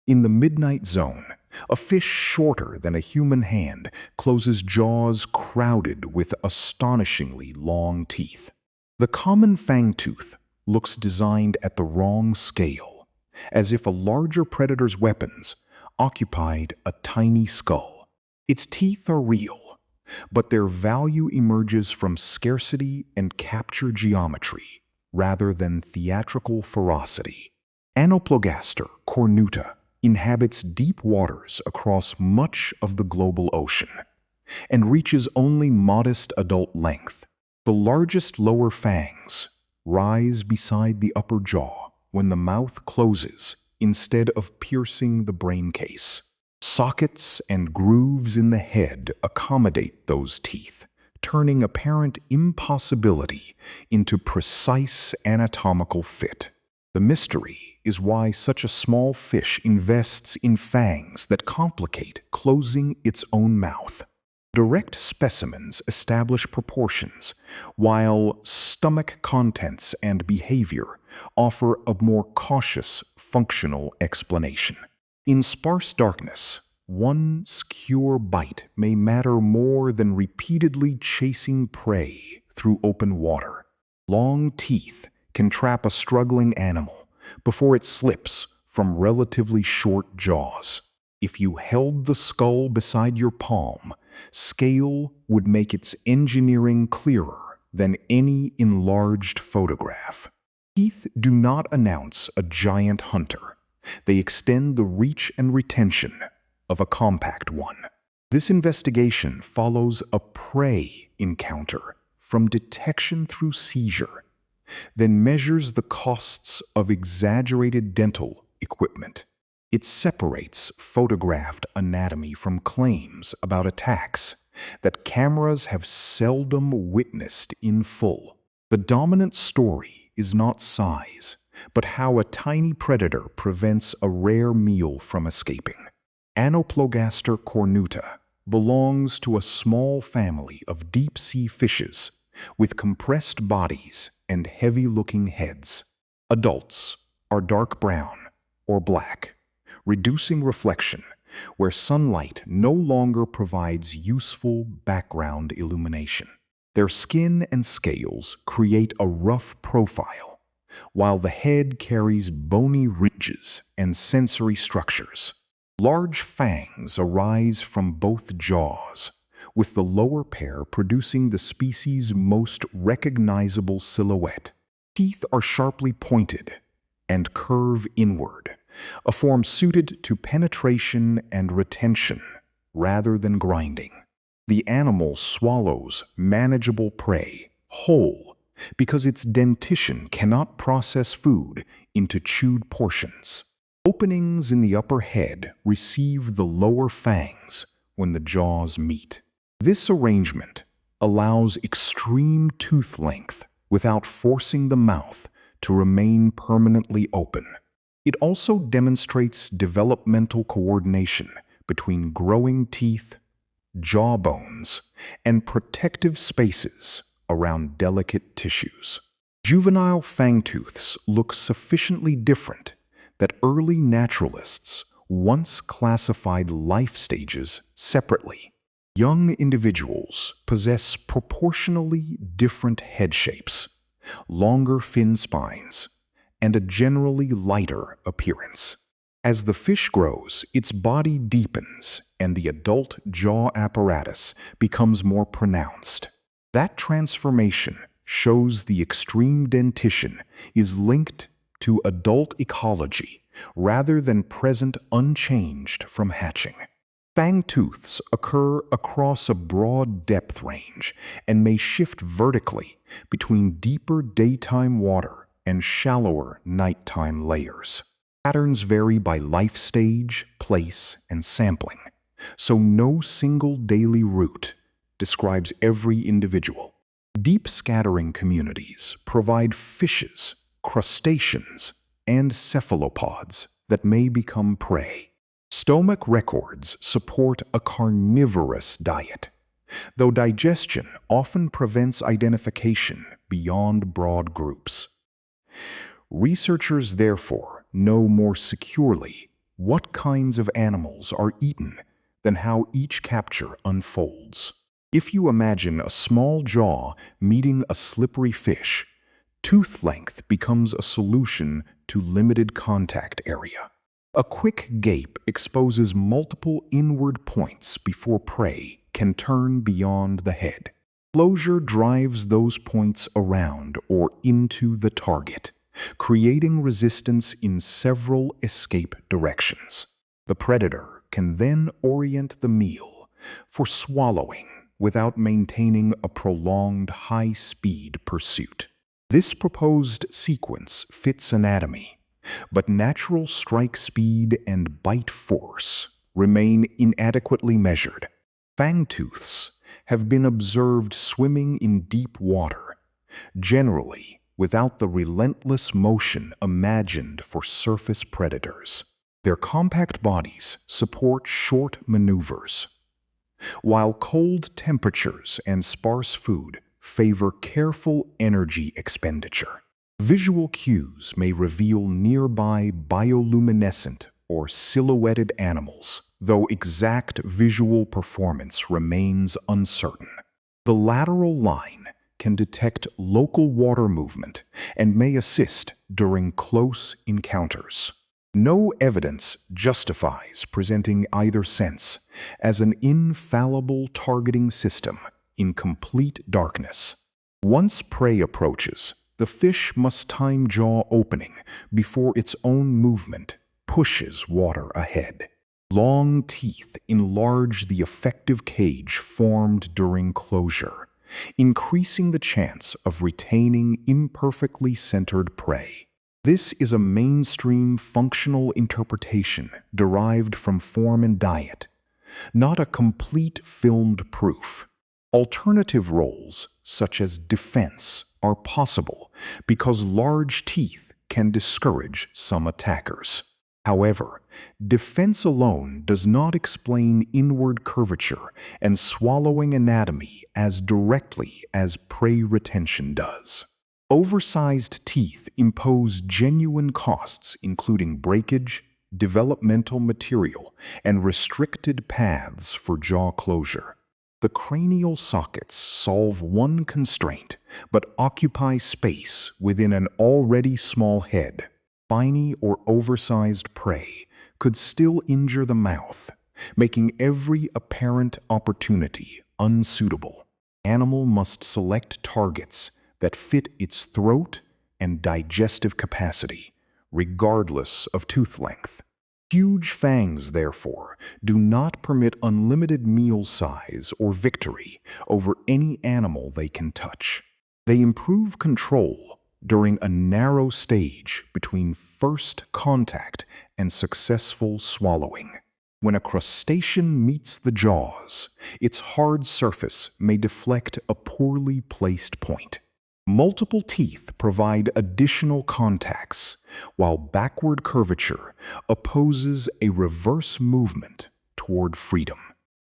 In the midnight zone, a fish shorter than a human hand closes jaws crowded with astonishingly long teeth. The common fangtooth looks designed at the wrong scale, as if a larger predator's weapons occupied a tiny skull. Its teeth are real, but their value emerges from scarcity and capture geometry rather than theatrical ferocity. Anoplogaster cornuta inhabits deep waters across much of the global ocean and reaches only modest adult length. The largest lower fangs rise beside the upper jaw when the mouth closes instead of piercing the brain case. Sockets and grooves in the head accommodate those teeth, turning apparent impossibility into precise anatomical fit. The mystery is why such a small fish invests in fangs that complicate closing its own mouth. Direct specimens establish proportions, while stomach contents and behavior offer a more cautious, functional explanation. In sparse darkness, one skewer bite may matter more than repeatedly chasing prey through open water. Long teeth can trap a struggling animal before it slips from relatively short jaws. If you held the skull beside your palm, scale would make its engineering clearer than any enlarged photograph. Teeth do not announce a giant hunter. They extend the reach and retention of a compact one. This investigation follows a prey encounter from detection through seizure, then measures the costs of exaggerated dental equipment. It separates photographed anatomy from claims about attacks that cameras have seldom witnessed in full. The dominant story is not size, but how a tiny predator prevents a rare meal from escaping. Anoplogaster cornuta belongs to a small family of deep-sea fishes with compressed bodies and heavy-looking heads. Adults are dark brown or black, reducing reflection where sunlight no longer provides useful background illumination. Their skin and scales create a rough profile, while the head carries bony ridges and sensory structures. Large fangs arise from both jaws, with the lower pair producing the species' most recognizable silhouette. Teeth are sharply pointed and curve inward, a form suited to penetration and retention rather than grinding. The animal swallows manageable prey whole because its dentition cannot process food into chewed portions. Openings in the upper head receive the lower fangs when the jaws meet. This arrangement allows extreme tooth length without forcing the mouth to remain permanently open. It also demonstrates developmental coordination between growing teeth, jawbones, and protective spaces around delicate tissues. Juvenile fangtooths look sufficiently different that early naturalists once classified life stages separately. Young individuals possess proportionally different head shapes, longer fin spines, and a generally lighter appearance. As the fish grows, its body deepens and the adult jaw apparatus becomes more pronounced. That transformation shows the extreme dentition is linked to adult ecology rather than present unchanged from hatching. Fangtooths occur across a broad depth range and may shift vertically between deeper daytime water and shallower nighttime layers. Patterns vary by life stage, place, and sampling, so no single daily route describes every individual. Deep scattering communities provide fishes, crustaceans, and cephalopods that may become prey. Stomach records support a carnivorous diet, though digestion often prevents identification beyond broad groups. Researchers therefore know more securely what kinds of animals are eaten than how each capture unfolds. If you imagine a small jaw meeting a slippery fish, tooth length becomes a solution to limited contact area. A quick gape exposes multiple inward points before prey can turn beyond the head. Closure drives those points around or into the target, creating resistance in several escape directions. The predator can then orient the meal for swallowing without maintaining a prolonged high-speed pursuit. This proposed sequence fits anatomy, but natural strike speed and bite force remain inadequately measured. Fangtooths have been observed swimming in deep water, generally without the relentless motion imagined for surface predators. Their compact bodies support short maneuvers, while cold temperatures and sparse food favor careful energy expenditure. Visual cues may reveal nearby bioluminescent or silhouetted animals, though exact visual performance remains uncertain. The lateral line can detect local water movement and may assist during close encounters. No evidence justifies presenting either sense as an infallible targeting system in complete darkness. Once prey approaches, the fish must time jaw opening before its own movement pushes water ahead. Long teeth enlarge the effective cage formed during closure, increasing the chance of retaining imperfectly centered prey. This is a mainstream functional interpretation derived from form and diet, not a complete filmed proof. Alternative roles, such as defense, are possible because large teeth can discourage some attackers. However, defense alone does not explain inward curvature and swallowing anatomy as directly as prey retention does. Oversized teeth impose genuine costs, including breakage, developmental material, and restricted paths for jaw closure. The cranial sockets solve one constraint, but occupy space within an already small head. Spiny or oversized prey could still injure the mouth, making every apparent opportunity unsuitable. Animal must select targets that fit its throat and digestive capacity, regardless of tooth length. Huge fangs, therefore, do not permit unlimited meal size or victory over any animal they can touch. They improve control during a narrow stage between first contact and successful swallowing. When a crustacean meets the jaws, its hard surface may deflect a poorly placed point. Multiple teeth provide additional contacts, while backward curvature opposes a reverse movement toward freedom.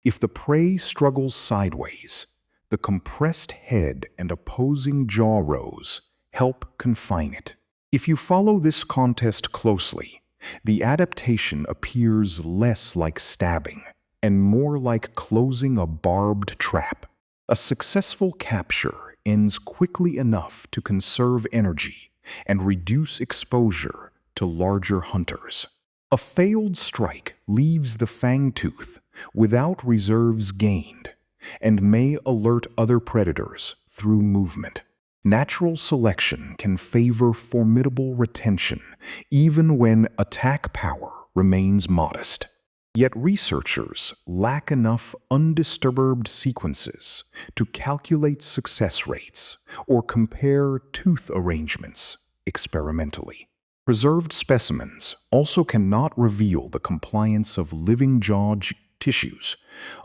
If the prey struggles sideways, the compressed head and opposing jaw rows help confine it. If you follow this contest closely, the adaptation appears less like stabbing and more like closing a barbed trap. A successful capture ends quickly enough to conserve energy and reduce exposure to larger hunters. A failed strike leaves the fangtooth without reserves gained and may alert other predators through movement. Natural selection can favor formidable retention even when attack power remains modest. Yet researchers lack enough undisturbed sequences to calculate success rates or compare tooth arrangements experimentally. Preserved specimens also cannot reveal the compliance of living jaw tissues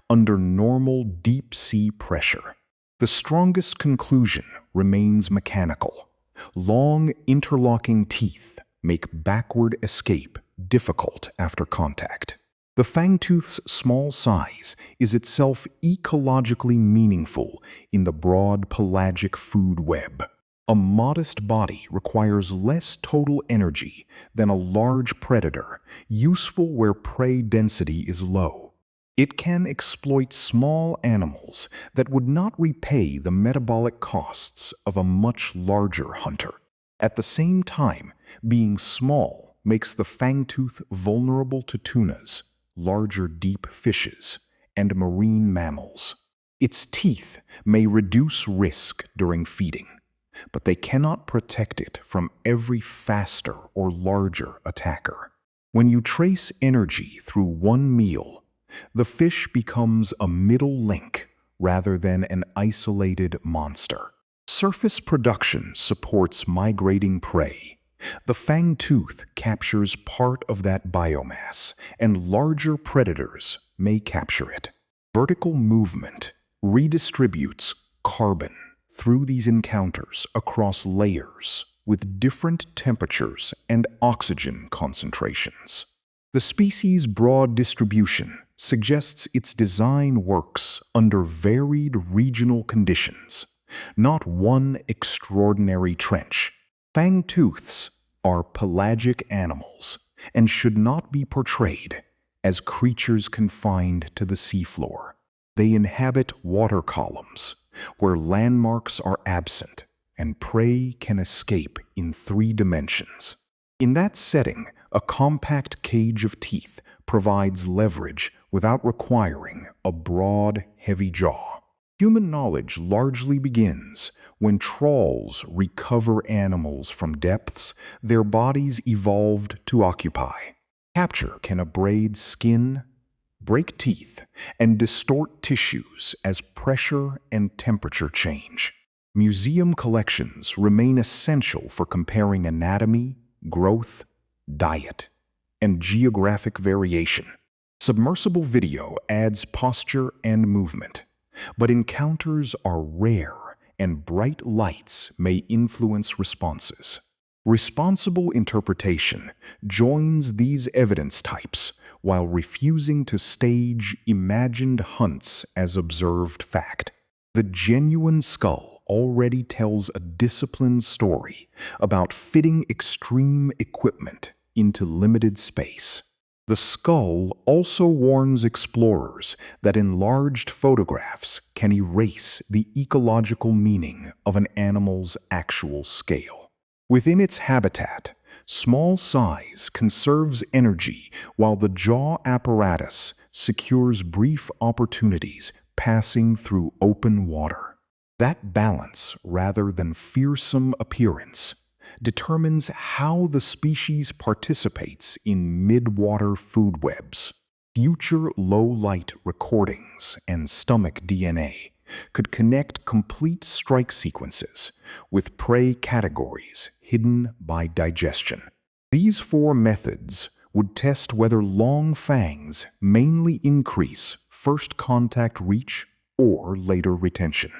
under normal deep-sea pressure. The strongest conclusion remains mechanical. Long interlocking teeth make backward escape difficult after contact. The fangtooth's small size is itself ecologically meaningful in the broad pelagic food web. A modest body requires less total energy than a large predator, useful where prey density is low. It can exploit small animals that would not repay the metabolic costs of a much larger hunter. At the same time, being small makes the fangtooth vulnerable to tunas, larger deep fishes, and marine mammals. Its teeth may reduce risk during feeding, but they cannot protect it from every faster or larger attacker. When you trace energy through one meal, the fish becomes a middle link rather than an isolated monster. Surface production supports migrating prey. The fangtooth captures part of that biomass, and larger predators may capture it. Vertical movement redistributes carbon through these encounters across layers with different temperatures and oxygen concentrations. The species' broad distribution suggests its design works under varied regional conditions, not one extraordinary trench. Fangtooths are pelagic animals and should not be portrayed as creatures confined to the seafloor. They inhabit water columns, where landmarks are absent and prey can escape in 3 dimensions. In that setting, a compact cage of teeth provides leverage without requiring a broad, heavy jaw. Human knowledge largely begins when trawls recover animals from depths their bodies evolved to occupy. Capture can abrade skin, break teeth, and distort tissues as pressure and temperature change. Museum collections remain essential for comparing anatomy, growth, diet, and geographic variation. Submersible video adds posture and movement, but encounters are rare and bright lights may influence responses. Responsible interpretation joins these evidence types while refusing to stage imagined hunts as observed fact. The genuine skull already tells a disciplined story about fitting extreme equipment into limited space. The skull also warns explorers that enlarged photographs can erase the ecological meaning of an animal's actual scale. Within its habitat, small size conserves energy while the jaw apparatus secures brief opportunities passing through open water. That balance, rather than fearsome appearance, determines how the species participates in midwater food webs. Future low-light recordings and stomach DNA could connect complete strike sequences with prey categories hidden by digestion. These 4 methods would test whether long fangs mainly increase first contact reach or later retention.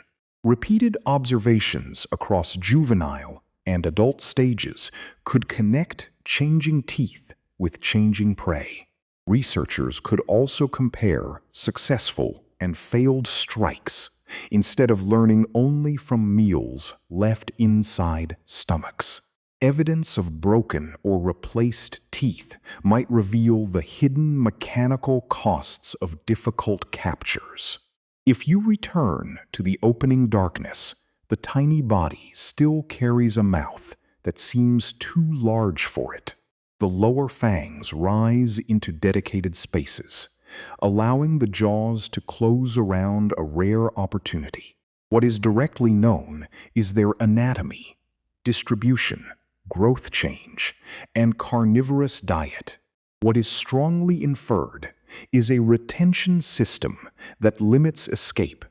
Repeated observations across juvenile and adult stages could connect changing teeth with changing prey. Researchers could also compare successful and failed strikes instead of learning only from meals left inside stomachs. Evidence of broken or replaced teeth might reveal the hidden mechanical costs of difficult captures. If you return to the opening darkness, the tiny body still carries a mouth that seems too large for it. The lower fangs rise into dedicated spaces, allowing the jaws to close around a rare opportunity. What is directly known is their anatomy, distribution, growth change, and carnivorous diet. What is strongly inferred is a retention system that limits escape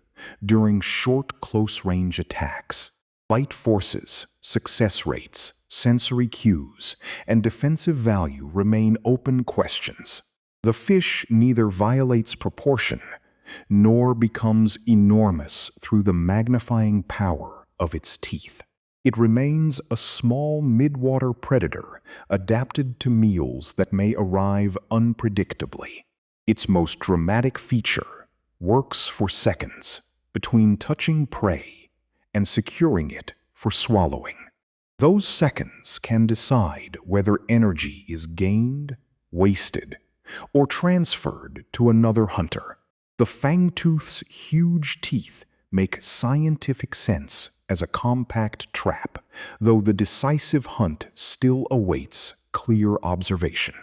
during short close-range attacks. Bite forces, success rates, sensory cues, and defensive value remain open questions. The fish neither violates proportion nor becomes enormous through the magnifying power of its teeth. It remains a small midwater predator adapted to meals that may arrive unpredictably. Its most dramatic feature works for seconds between touching prey and securing it for swallowing. Those seconds can decide whether energy is gained, wasted, or transferred to another hunter. The Fangtooth's huge teeth make scientific sense as a compact trap, though the decisive hunt still awaits clear observation.